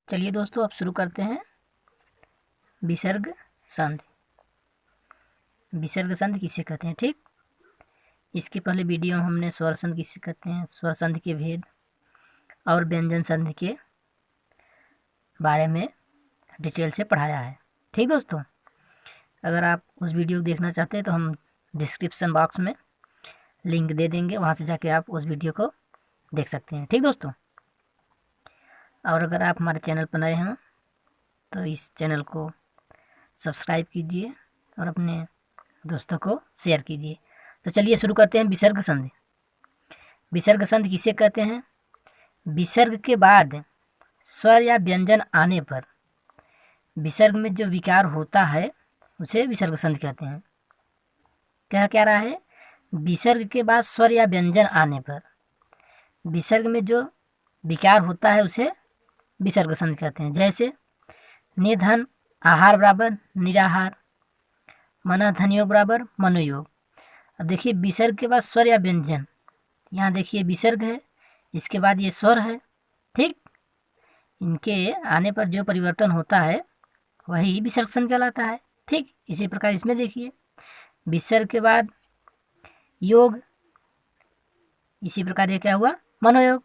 चलिए दोस्तों, अब शुरू करते हैं विसर्ग संधि। विसर्ग संधि किसे कहते हैं, ठीक। इसके पहले वीडियो हमने स्वर संधि किसे कहते हैं, स्वर संधि के भेद और व्यंजन संधि के बारे में डिटेल से पढ़ाया है, ठीक दोस्तों। अगर आप उस वीडियो को देखना चाहते हैं तो हम डिस्क्रिप्शन बॉक्स में लिंक दे देंगे, वहाँ से जाके आप उस वीडियो को देख सकते हैं, ठीक दोस्तों। और अगर आप हमारे चैनल पर नए हैं तो इस चैनल को सब्सक्राइब कीजिए और अपने दोस्तों को शेयर कीजिए। तो चलिए शुरू करते हैं विसर्ग संधि। विसर्ग संधि किसे कहते हैं? विसर्ग के बाद स्वर या व्यंजन आने पर विसर्ग में जो विकार होता है उसे विसर्ग संधि कहते हैं। क्या रहा है? विसर्ग के बाद स्वर या व्यंजन आने पर विसर्ग में जो विकार होता है उसे विसर्ग संधि कहते हैं। जैसे निधन आहार बराबर निराहार, मना धन योग बराबर मनोयोग। अब देखिए विसर्ग के बाद स्वर या व्यंजन, यहाँ देखिए विसर्ग है, इसके बाद ये स्वर है, ठीक। इनके आने पर जो परिवर्तन होता है वही विसर्ग संधि कहलाता है, ठीक। इसी प्रकार इसमें देखिए विसर्ग के बाद योग, इसी प्रकार ये क्या हुआ, मनोयोग।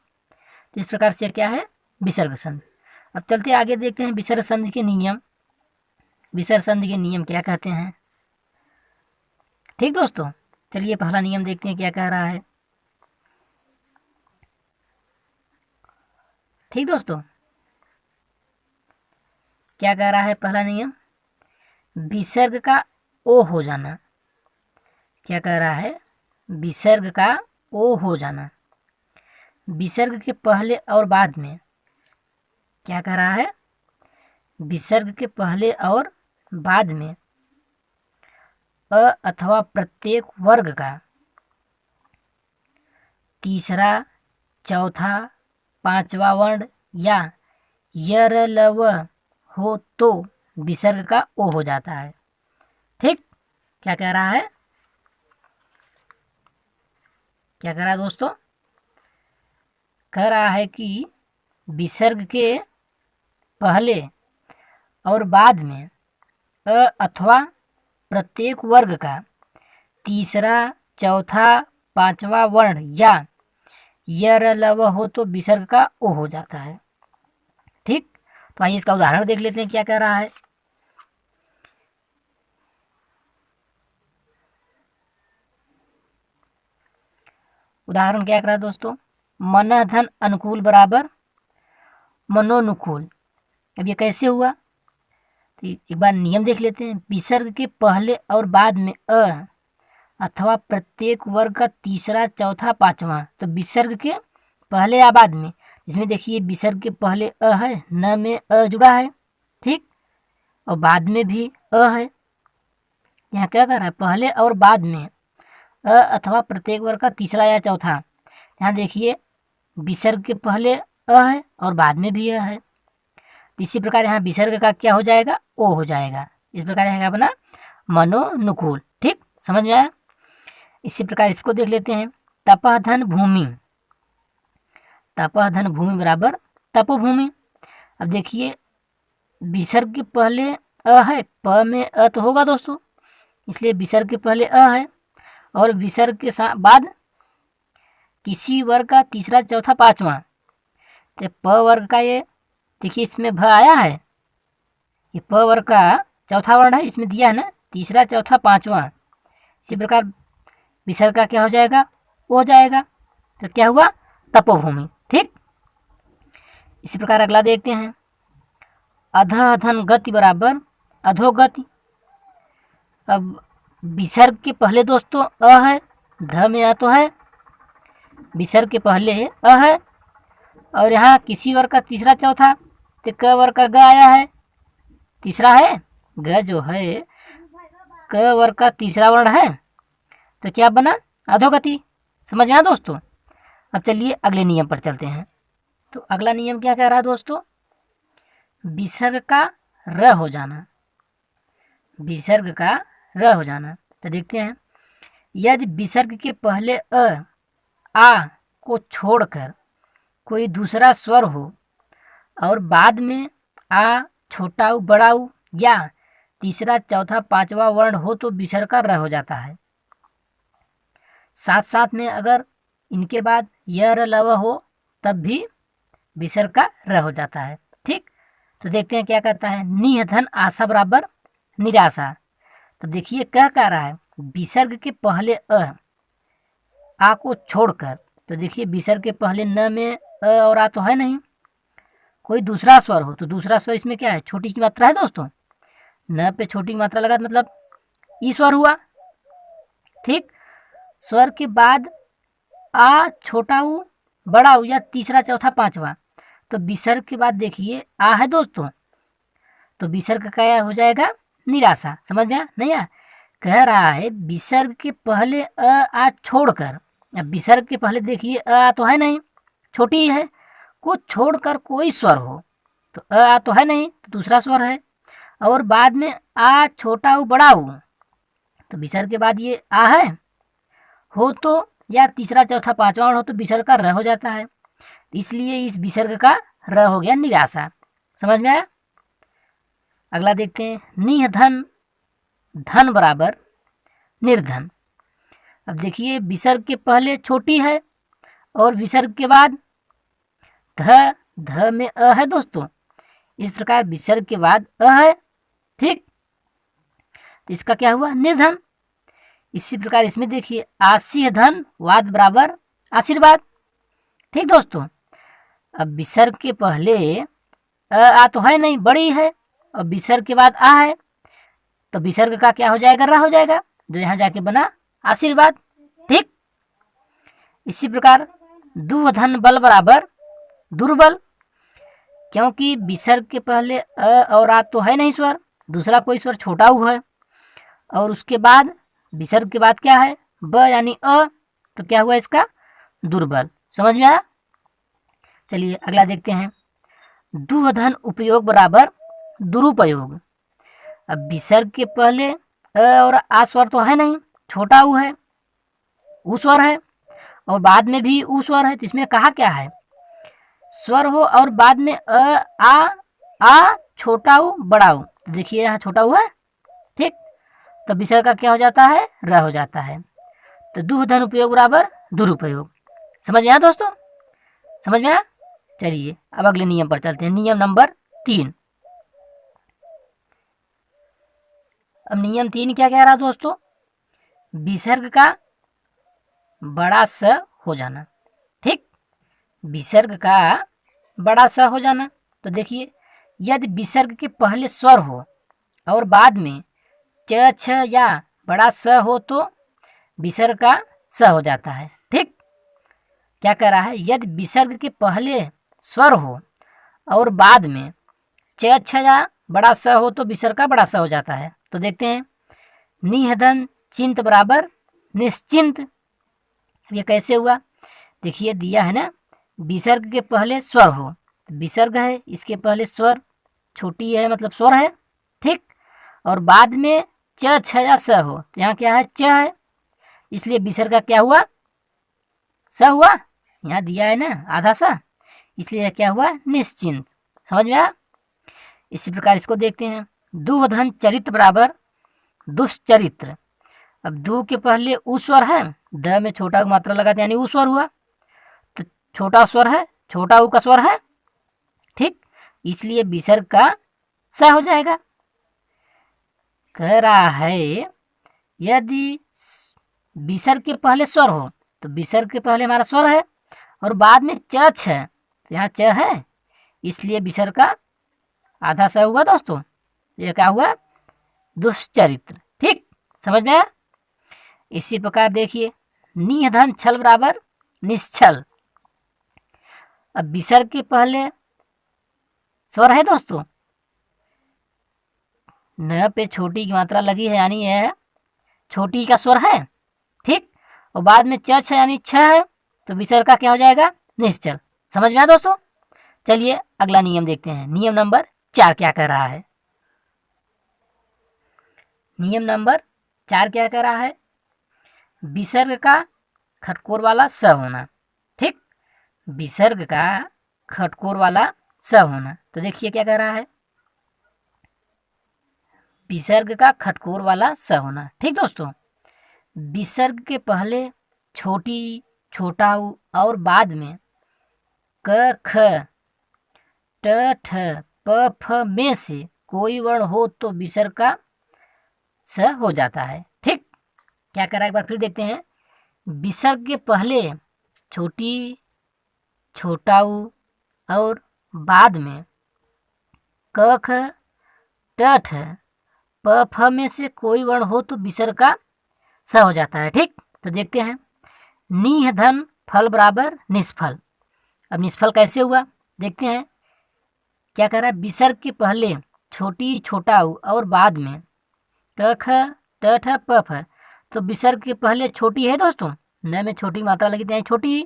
इस प्रकार से क्या है, विसर्ग संधि। अब चलते आगे देखते हैं विसर्ग संधि के नियम। विसर्ग संधि के नियम क्या कहते हैं, ठीक दोस्तों। चलिए पहला नियम देखते हैं क्या कह रहा है, ठीक दोस्तों। क्या कह रहा है पहला नियम? विसर्ग का ओ हो जाना। क्या कह रहा है? विसर्ग का ओ हो जाना। विसर्ग के पहले और बाद में क्या कह रहा है? विसर्ग के पहले और बाद में अ अथवा प्रत्येक वर्ग का तीसरा, चौथा, पांचवा वर्ण या यर लव हो तो विसर्ग का ओ हो जाता है, ठीक। क्या कह रहा है? क्या कह रहा है दोस्तों? कह रहा है कि विसर्ग के पहले और बाद में अ अथवा प्रत्येक वर्ग का तीसरा, चौथा, पांचवा वर्ण या यर लव हो तो विसर्ग का ओ हो जाता है, ठीक। तो आइए इसका उदाहरण देख लेते हैं क्या कह रहा है। उदाहरण क्या कह रहा है दोस्तों? मन धन अनुकूल बराबर मनोनुकूल। अब ये कैसे हुआ, तो एक बार नियम देख लेते हैं। विसर्ग के पहले और बाद में अ अथवा प्रत्येक वर्ग का तीसरा, चौथा, पांचवा, तो विसर्ग के पहले या बाद में, इसमें देखिए विसर्ग के पहले अ है, न में अ जुड़ा है, ठीक, और बाद में भी अ है। यहाँ क्या कर रहा है? पहले और बाद में अ अथवा प्रत्येक वर्ग का तीसरा या चौथा। यहाँ देखिए विसर्ग के पहले अ है और बाद में भी अ है। इसी प्रकार यहाँ विसर्ग का क्या हो जाएगा? ओ हो जाएगा। इस प्रकार यहाँ अपना मनोनुकूल, ठीक, समझ में आया। इसी प्रकार इसको देख लेते हैं। तपह धन भूमि, तपह धन भूमि बराबर तपोभूमि। अब देखिए विसर्ग के पहले अ है, प में अ तो होगा दोस्तों, इसलिए विसर्ग के पहले अ है और विसर्ग के बाद किसी वर्ग का तीसरा, चौथा, पांचवा, तो प वर्ग का ये देखिए इसमें भ आया है, ये प वर्ग का चौथा वर्ण है, इसमें दिया है ना तीसरा, चौथा, पांचवा। इसी प्रकार विसर्ग का क्या हो जाएगा? वो हो जाएगा। तो क्या हुआ? तपोभूमि, ठीक। इसी प्रकार अगला देखते हैं। अधः धन गति बराबर अधोगति। अब विसर्ग के पहले दोस्तों अ है, ध में अ तो है, विसर्ग के पहले अ है और यहाँ किसी वर्ग का तीसरा, चौथा, तो क वर्ग का ग आया है, तीसरा है, ग जो है क वर्ग का तीसरा वर्ण है, तो क्या बना? अधोगति। समझ में आया दोस्तों। अब चलिए अगले नियम पर चलते हैं। तो अगला नियम क्या कह रहा है दोस्तों? विसर्ग का र हो जाना। विसर्ग का र हो जाना, तो देखते हैं। यदि विसर्ग के पहले आ को छोड़कर कोई दूसरा स्वर हो और बाद में आ, छोटा उ, बड़ा उ या तीसरा चौथा पांचवा वर्ण हो तो विसर्ग का र हो जाता है। साथ साथ में अगर इनके बाद य र लव हो तब भी विसर्ग का र हो जाता है। ठीक, तो देखते हैं क्या करता है। निह धन आशा बराबर निराशा। तो देखिए कह रहा है विसर्ग के पहले आ को छोड़कर, तो देखिए विसर्ग के पहले न में और आ तो है नहीं, कोई दूसरा स्वर हो तो दूसरा स्वर इसमें क्या है, छोटी की मात्रा है दोस्तों। न पे छोटी की मात्रा लगा मतलब ई स्वर हुआ। ठीक, स्वर के बाद आ, छोटा उ, बड़ा उ या तीसरा चौथा पांचवा, तो विसर्ग के बाद देखिए आ है दोस्तों, तो विसर्ग का क्या हो जाएगा, निराशा। समझ में नहीं आया? कह रहा है विसर्ग के पहले आ छोड़कर, अब विसर्ग के पहले देखिए आ तो है नहीं, छोटी ही है, को छोड़कर कोई स्वर हो तो आ तो है नहीं, तो दूसरा स्वर है, और बाद में आ छोटा उ बड़ा उ, तो विसर्ग के बाद ये आ है हो तो या तीसरा चौथा पांचवा हो तो विसर्ग का र हो जाता है, इसलिए इस विसर्ग का र हो गया निराशा। समझ में आया? अगला देखते हैं। निह धन धन बराबर निर्धन। अब देखिए विसर्ग के पहले छोटी है और विसर्ग के बाद ध में अ है दोस्तों, इस प्रकार विसर्ग के बाद अ है। ठीक, तो इसका क्या हुआ, निर्धन। इसी प्रकार इसमें देखिए आशी धन वाद बराबर आशीर्वाद। ठीक दोस्तों, अब विसर्ग के पहले आ तो है नहीं, बड़ी है, और विसर्ग के बाद आ है, तो विसर्ग का क्या हो जाएगा, रा हो जाएगा, जो यहाँ जाके बना आशीर्वाद। ठीक, इसी प्रकार दुधन बल बराबर दुर्बल, क्योंकि विसर्ग के पहले और आ तो है नहीं स्वर, दूसरा कोई स्वर छोटा हुआ है, और उसके बाद विसर्ग के बाद क्या है, ब यानी अ, तो क्या हुआ इसका, दुर्बल। समझ में आया? चलिए अगला देखते हैं। दुधन उपयोग बराबर दुरुपयोग। अब विसर्ग के पहले और आ स्वर तो है नहीं, छोटा उ है, उ स्वर है, और बाद में भी उ स्वर है, तो इसमें कहा क्या है, स्वर हो और बाद में आ छोटा उ बड़ा उ, तो देखिए यहाँ छोटा उ है। ठीक, तो विसर्ग का क्या हो जाता है, र हो जाता है, तो दुधन उपयोग बराबर दुरुपयोग। समझ में आया दोस्तों? समझ में आया? चलिए अब अगले नियम पर चलते हैं। नियम नंबर 3। अब नियम 3 क्या कह रहा दोस्तों, विसर्ग का बड़ा स हो जाना। ठीक, विसर्ग का बड़ा स हो जाना, तो देखिए यदि विसर्ग के पहले स्वर हो और बाद में च छ या बड़ा स हो तो विसर्ग का स हो जाता है। ठीक, क्या कह रहा है, यदि विसर्ग के पहले स्वर हो और बाद में च छ या बड़ा स हो तो विसर्ग का बड़ा स हो जाता है। तो देखते हैं। निहधन चिंत बराबर निश्चिंत। ये कैसे हुआ, देखिए दिया है ना, विसर्ग के पहले स्वर हो, विसर्ग है, इसके पहले स्वर छोटी है मतलब स्वर है। ठीक, और बाद में च छ या स हो, तो यहाँ क्या है, च है, इसलिए विसर्ग का क्या हुआ, स हुआ। यहाँ दिया है ना आधा सा, इसलिए क्या हुआ, निश्चिंत। समझ में आया? इसी प्रकार इसको देखते हैं। दुधन चरित्र बराबर दुष्चरित्र। अब दु के पहले उ स्वर है, द में छोटा मात्रा लगाते यानी उ स्वर हुआ, तो छोटा स्वर है, छोटा उ का स्वर है। ठीक, इसलिए विसर्ग का स हो जाएगा। कह रहा है यदि विसर्ग के पहले स्वर हो, तो विसर्ग के पहले हमारा स्वर है और बाद में च छ, तो यहाँ च है, इसलिए विसर्ग का आधा स हुआ दोस्तों, ये क्या हुआ, दुष्चरित्र। ठीक, समझ में आया? इसी प्रकार देखिए निधन छल बराबर निश्चल। अब विसर्ग के पहले स्वर है दोस्तों, न पे छोटी की मात्रा लगी है यानी यह छोटी का स्वर है। ठीक, और बाद में च छ यानी छ है, तो विसर्ग का क्या हो जाएगा, निश्चल। समझ में आया दोस्तों? चलिए अगला नियम देखते हैं। नियम नंबर 4 क्या कह रहा है। नियम नंबर 4 क्या कह रहा है, विसर्ग का खटकोर वाला स होना। ठीक, विसर्ग का खटकोर वाला स होना। तो देखिए क्या कह रहा है, विसर्ग का खटकोर वाला स होना। ठीक दोस्तों, विसर्ग के पहले छोटी, छोटा उ और बाद में क, ख, ट, ठ, प, फ में से कोई वर्ण हो तो विसर्ग का स हो जाता है। ठीक, क्या कह रहा है एक बार फिर देखते हैं। विसर्ग के पहले छोटी, छोटा उ और बाद में क, ख, ट, ठ, प, फ में से कोई वर्ण हो तो विसर्ग का स हो जाता है। ठीक, तो देखते हैं। नी धन फल बराबर निष्फल। अब निष्फल कैसे हुआ देखते हैं। क्या कह रहा है, विसर्ग के पहले छोटी, छोटा उ और बाद में क, ख, ट, ठ, प, फ। तो विसर्ग के पहले छोटी है दोस्तों, न में छोटी मात्रा लगी है छोटी।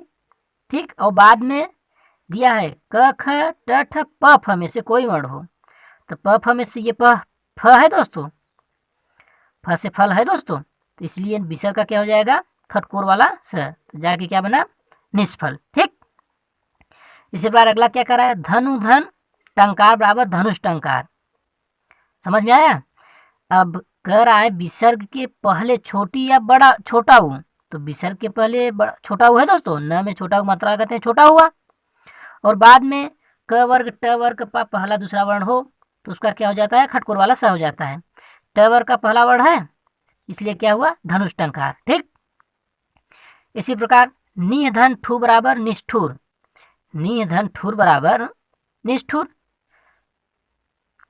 ठीक, और बाद में दिया है क, ख, ट, ठ, प, फ में से कोई वर्ण हो। तो प, फ में से ये प, फ है दोस्तों, फ से फल है दोस्तों, तो इसलिए विसर्ग का क्या हो जाएगा, खटकोर वाला स। तो जाके क्या बना, निष्फल। ठीक, इसी प्रकार अगला क्या कर रहा है, धनु धन टंकार बराबर धनुष टंकार। समझ में आया। अब कह रहा है विसर्ग के पहले छोटी या बड़ा, छोटा उ। तो विसर्ग के पहले छोटा उ है दोस्तों, न में छोटा उ मात्रा कहते हैं छोटा हुआ, और बाद में क वर्ग, ट वर्ग का पहला दूसरा वर्ण हो तो उसका क्या हो जाता है, खटकोर वाला स हो जाता है। ट वर्ग का पहला वर्ण है इसलिए क्या हुआ, धनुष टंकार। ठीक, इसी प्रकार नी धन ठू बराबर निष्ठुर। नी धन ठुर बराबर निष्ठुर।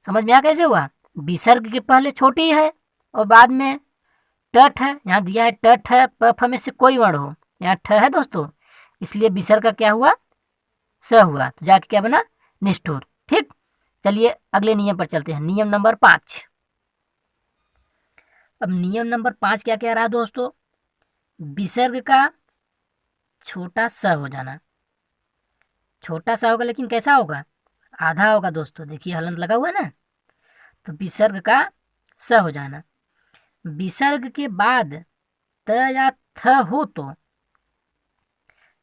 समझ में आ कैसे हुआ, विसर्ग के पहले छोटी है और बाद में टठ है, यहाँ दिया है टठ है, प, फ में से कोई वर्ण हो, यहाँ ठ है दोस्तों, इसलिए विसर्ग का क्या हुआ, स हुआ। तो जाके क्या बना, निष्ठुर। ठीक, चलिए अगले नियम पर चलते हैं। नियम नंबर 5। अब नियम नंबर 5 क्या कह रहा है दोस्तों, विसर्ग का छोटा स हो जाना। छोटा सा होगा लेकिन कैसा होगा, आधा होगा दोस्तों। देखिए हलंत लगा हुआ है ना, तो विसर्ग का स हो जाना। विसर्ग के बाद त या थ हो तो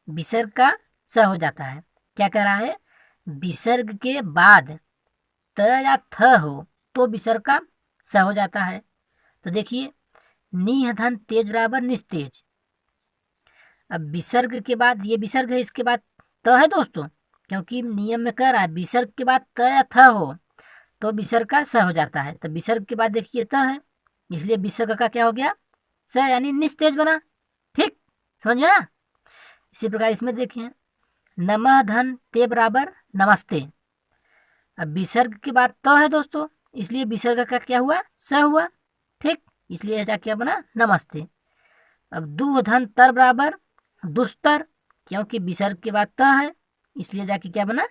विसर्ग का स हो जाता है। क्या कह रहा है, विसर्ग के बाद त या थ हो तो विसर्ग का स हो जाता है। तो देखिए नी धन तेज बराबर निस्तेज। अब विसर्ग के बाद, ये विसर्ग है, इसके बाद त है दोस्तों, क्योंकि नियम में कह रहा है विसर्ग के बाद त या थ हो तो विसर्ग का स हो जाता है। तो विसर्ग के बाद देखिए त है, इसलिए विसर्ग का क्या हो गया, स, यानी निस्तेज बना। ठीक, समझ में आया। इसी प्रकार इसमें देखिए नमः धन ते बराबर नमस्ते। अब विसर्ग के बाद त है दोस्तों, इसलिए विसर्ग का क्या हुआ, स हुआ। ठीक, इसलिए ऐसा क्या बना, नमस्ते। अब दु धन तर बराबर दुस्तर, क्योंकि विसर्ग के बाद त है इसलिए जाके क्या बना,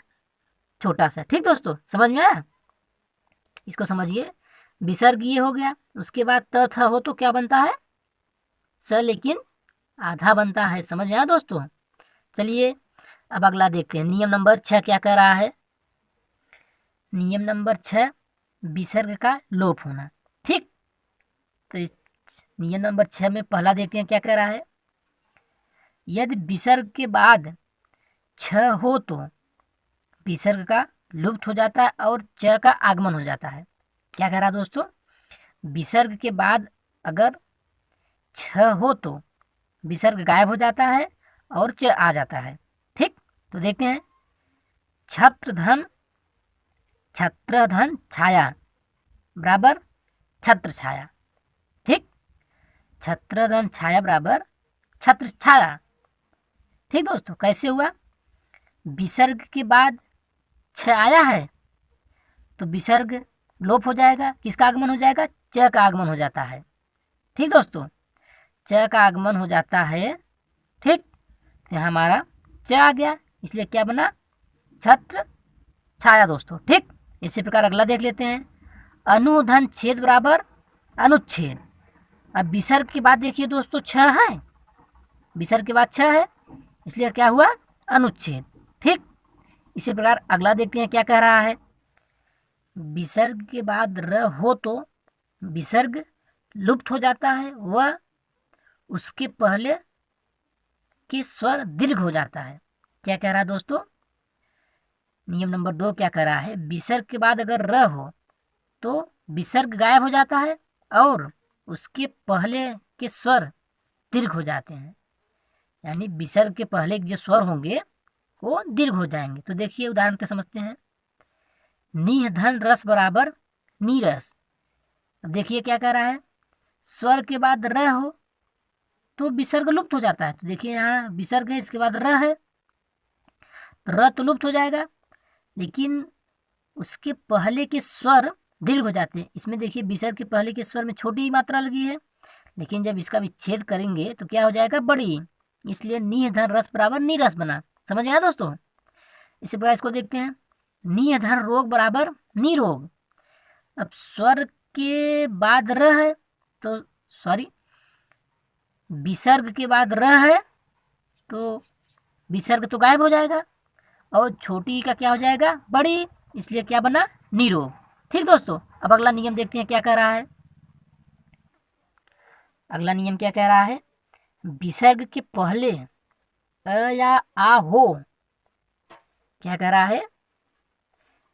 छोटा सा। ठीक दोस्तों, समझ में आया। इसको समझिए, विसर्ग ये हो गया, उसके बाद त थ हो तो क्या बनता है, स, लेकिन आधा बनता है। समझ में आया दोस्तों। चलिए अब अगला देखते हैं। नियम नंबर 6 क्या कह रहा है, नियम नंबर 6 विसर्ग का लोप होना। ठीक, तो इस नियम नंबर 6 में पहला देखते हैं क्या कह रहा है, यदि विसर्ग के बाद छ हो तो विसर्ग का लुप्त हो जाता है और च का आगमन हो जाता है। क्या कह रहा है दोस्तों, विसर्ग के बाद अगर छ हो तो विसर्ग गायब हो जाता है और च आ जाता है। ठीक, तो देखते हैं छत्र धन, छत्र धन छाया बराबर छत्र छाया। ठीक, छत्र धन छाया बराबर छत्र छाया। ठीक दोस्तों, कैसे हुआ, विसर्ग के बाद छ आया है तो विसर्ग लोप हो जाएगा, किसका आगमन हो जाएगा, च का आगमन हो जाता है। ठीक दोस्तों, च का आगमन हो जाता है। ठीक, तो यहाँ हमारा च आ गया, इसलिए क्या बना, छत्र छाया दोस्तों। ठीक, इसी प्रकार अगला देख लेते हैं, अनुधन छेद बराबर अनुच्छेद। अब विसर्ग के बाद देखिए दोस्तों छ है, विसर्ग के बाद छ है इसलिए क्या हुआ, अनुच्छेद। ठीक, इसी प्रकार अगला देखते हैं क्या कह रहा है, विसर्ग के बाद र हो तो विसर्ग लुप्त हो जाता है, वह उसके पहले के स्वर दीर्घ हो जाता है। क्या कह रहा है दोस्तों, नियम नंबर 2 क्या कर रहा है, विसर्ग के बाद अगर र हो तो विसर्ग गायब हो जाता है और उसके पहले के स्वर दीर्घ हो जाते हैं, यानी विसर्ग के पहले जो स्वर होंगे वो दीर्घ हो जाएंगे। तो देखिए उदाहरण से समझते हैं, नीह धन रस बराबर नीरस। अब देखिए क्या कह रहा है, स्वर के बाद र हो तो विसर्ग लुप्त हो जाता है। तो देखिए यहाँ विसर्ग है, इसके बाद र है, र तो लुप्त हो जाएगा, लेकिन उसके पहले के स्वर दीर्घ हो जाते हैं। इसमें देखिए विसर्ग के पहले के स्वर में छोटी ही मात्रा लगी है, लेकिन जब इसका विच्छेद करेंगे तो क्या हो जाएगा, बड़ी। इसलिए नीह धन रस बराबर नीरस बना। समझ गया दोस्तों। इसी प्रकार इसको देखते हैं, नीह धन रोग बराबर निरोग। अब स्वर के बाद र है तो सॉरी विसर्ग के बाद र है तो विसर्ग तो गायब हो जाएगा और छोटी का क्या हो जाएगा, बड़ी, इसलिए क्या बना, निरोग। ठीक दोस्तों, अब अगला नियम देखते हैं क्या कह रहा है। अगला नियम क्या कह रहा है, विसर्ग के पहले अ या आ हो। क्या कह रहा है,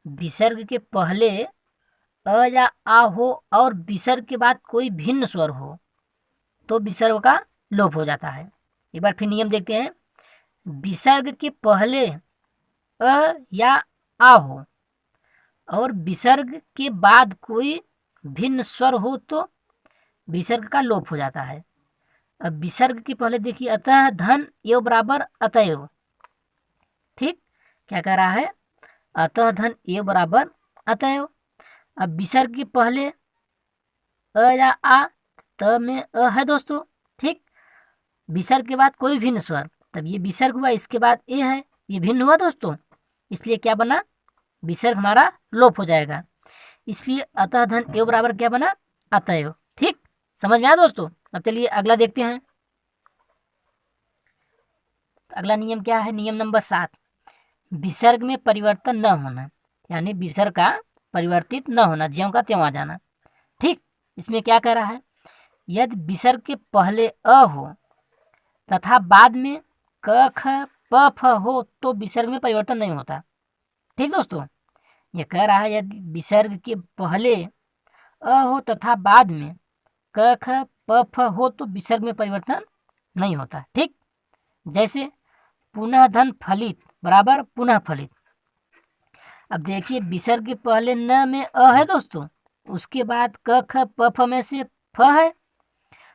विसर्ग के पहले अ या आ हो और विसर्ग के बाद कोई भिन्न स्वर हो तो विसर्ग का लोप हो जाता है। एक बार फिर नियम देखते हैं, विसर्ग के पहले अ या आ हो और विसर्ग के बाद कोई भिन्न स्वर हो तो विसर्ग का लोप हो जाता है। अब विसर्ग के पहले देखिए, अतः धन एव बराबर अतएव। ठीक, क्या कह रहा है, अतः धन एव बराबर अतएव। अब विसर्ग के पहले अ या आ, त में अ है दोस्तों। ठीक, विसर्ग के बाद कोई भिन्न स्वर, तब ये विसर्ग हुआ, इसके बाद ए है, ये भिन्न हुआ दोस्तों, इसलिए क्या बना, विसर्ग हमारा लोप हो जाएगा। इसलिए अतः धन एव बराबर क्या बना, अतएव। ठीक, समझ में आया दोस्तों। अब चलिए अगला देखते हैं। अगला नियम क्या है, नियम नंबर 7, विसर्ग में परिवर्तन न होना, यानी विसर्ग का परिवर्तित न होना, ज्यों का त्यों आ जाना। ठीक, इसमें क्या कह रहा है, यदि विसर्ग के पहले अ हो तथा बाद में क ख प फ हो तो विसर्ग में परिवर्तन नहीं होता। ठीक दोस्तों, ये कह रहा है यदि विसर्ग के पहले अ हो तथा बाद में क ख प फ हो तो विसर्ग में परिवर्तन नहीं होता। ठीक, जैसे पुनः धन फलित बराबर पुनः फलित। अब देखिए विसर्ग के पहले न में अ है दोस्तों, उसके बाद क ख प फ में से फ है,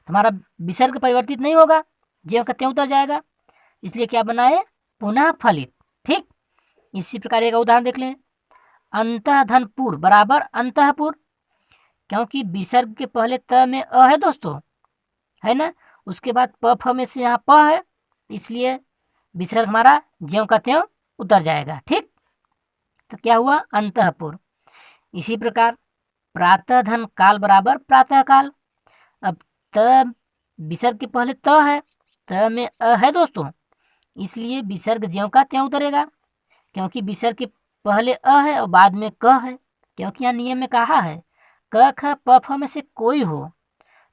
हमारा विसर्ग परिवर्तित नहीं होगा, ज्यों का त्यों उतर जाएगा, इसलिए क्या बना है, पुनः फलित। ठीक, इसी प्रकार एक उदाहरण देख लें, अंतः धन पुर बराबर अंतःपुर। क्योंकि विसर्ग के पहले त में अ है दोस्तों, है ना, उसके बाद प फ में से यहाँ प है, इसलिए विसर्ग हमारा ज्यों का त्यों उतर जाएगा। ठीक, तो क्या हुआ, अंतःपुर। इसी प्रकार प्रातः धन काल बराबर प्रातः काल। अब त विसर्ग के पहले त है, त में अ है दोस्तों, इसलिए विसर्ग ज्यों का त्यों उतरेगा, क्योंकि विसर्ग के पहले अ है और बाद में क है। क्योंकि यहाँ नियम में कहा है क ख प फ में से कोई हो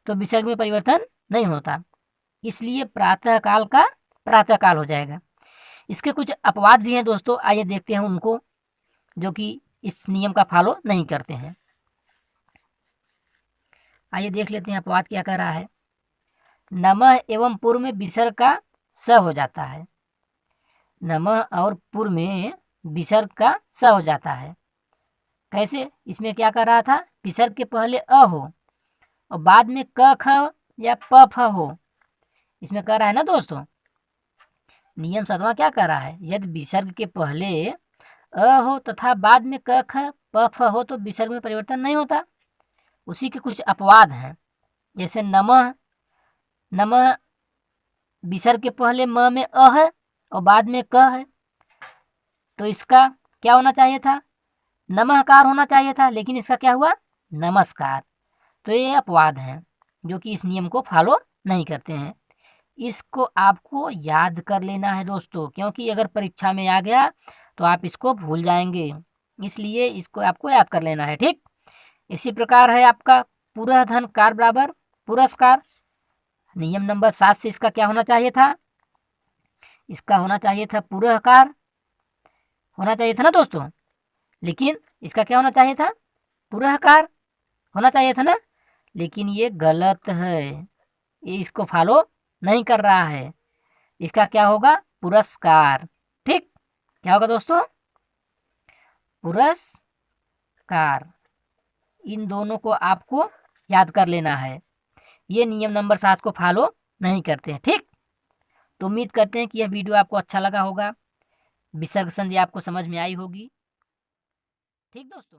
तो विसर्ग में परिवर्तन नहीं होता, इसलिए प्रातः काल का प्रातः काल हो जाएगा। इसके कुछ अपवाद भी हैं दोस्तों, आइए देखते हैं उनको, जो कि इस नियम का फॉलो नहीं करते हैं। आइए देख लेते हैं अपवाद क्या कह रहा है। नमः एवं पूर्व में विसर्ग का स हो जाता है, नमः और पूर्व में विसर्ग का स हो जाता है। कैसे, इसमें क्या कर रहा था, विसर्ग के पहले अ हो और बाद में क ख या प फ हो, इसमें कह रहा है ना दोस्तों। नियम 7वां क्या कह रहा है, यदि विसर्ग के पहले अ हो तथा बाद में क ख प फ हो तो विसर्ग में परिवर्तन नहीं होता। उसी के कुछ अपवाद हैं, जैसे नमः, नमः विसर्ग के पहले म में अ है और बाद में क है, तो इसका क्या होना चाहिए था, नमःकार होना चाहिए था, लेकिन इसका क्या हुआ, नमस्कार। तो ये अपवाद हैं जो कि इस नियम को फॉलो नहीं करते हैं। इसको आपको याद कर लेना है दोस्तों, क्योंकि अगर परीक्षा में आ गया तो आप इसको भूल जाएंगे, इसलिए इसको आपको याद कर लेना है। ठीक, इसी प्रकार है आपका पूरा धन कार बराबर पुरस्कार। नियम नंबर 7 से इसका क्या होना चाहिए था, इसका होना चाहिए था पुरस्कार। होना चाहिए था ना दोस्तों, लेकिन इसका क्या होना चाहिए था, पुरस्कार होना चाहिए था ना, लेकिन ये गलत है, ये इसको फॉलो नहीं कर रहा है। इसका क्या होगा, पुरस्कार। ठीक, क्या होगा दोस्तों, पुरस्कार। इन दोनों को आपको याद कर लेना है। ये नियम नंबर 7 को फॉलो नहीं करते हैं। ठीक, तो उम्मीद करते हैं कि यह वीडियो आपको अच्छा लगा होगा, विसर्ग संधि आपको समझ में आई होगी। ठीक दोस्तों।